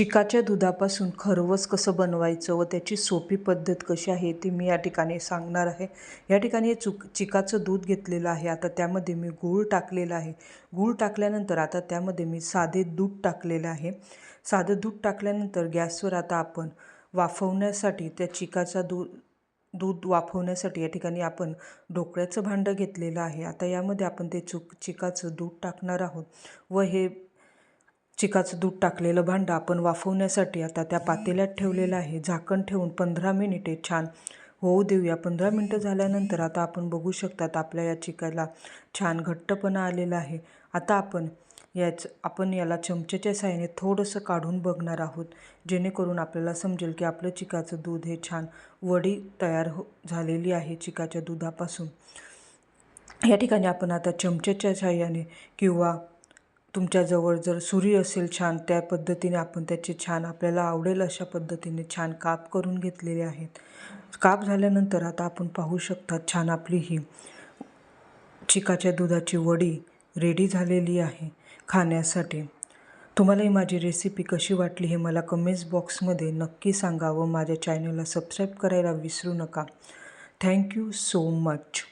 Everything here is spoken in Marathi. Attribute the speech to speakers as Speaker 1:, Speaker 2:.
Speaker 1: चिकाच्या दुधापासून खरवस कसं बनवायचं व त्याची सोपी पद्धत कशी आहे ती मी या ठिकाणी सांगणार आहे. या ठिकाणी हे चिकाचं दूध घेतलेलं आहे. आता त्यामध्ये मी गूळ टाकलेला आहे. गूळ टाकल्यानंतर आता त्यामध्ये मी साधे दूध टाकलेलं आहे. साधं दूध टाकल्यानंतर गॅसवर आता आपण वाफवण्यासाठी त्या चिकाचा दूध वाफवण्यासाठी या ठिकाणी आपण ढोकळ्याचं भांडं घेतलेलं आहे. आता यामध्ये आपण ते चिकाचं दूध टाकणार आहोत व हे चिकाचं दूध टाकलेलं भांडं आपण वाफवण्यासाठी आता त्या पातेल्यात ठेवलेलं आहे. झाकण ठेवून 15 मिनिटे छान होऊ देऊया. 15 मिनिटं झाल्यानंतर आता आपण बघू शकतात आपल्या या चिकाला छान घट्टपणा आलेला आहे. आता आपण याला चमच्याच्या साहाय्याने थोडंसं काढून बघणार आहोत, जेणेकरून आपल्याला समजेल की आपलं चिकाचं दूध हे छान वडी तयार झालेली आहे चिकाच्या दुधापासून. या ठिकाणी आपण आता चमच्याच्या साहाय्याने किंवा तुमच्याजवळ जर सुरी असेल छान त्या पद्धतीने आपण त्याचे छान आपल्याला आवडेल अशा पद्धतीने छान काप करून घेतलेले आहेत. काप झाल्यानंतर आता आपण पाहू शकता छान आपली ही चिकाच्या दुधाची वडी रेडी झालेली आहे खाण्यासाठी. तुम्हाला ही माझी रेसिपी कशी वाटली हे मला कमेंट्स बॉक्समध्ये नक्की सांगा व माझ्या चॅनलला सबस्क्राईब करायला विसरू नका. Thank you so much.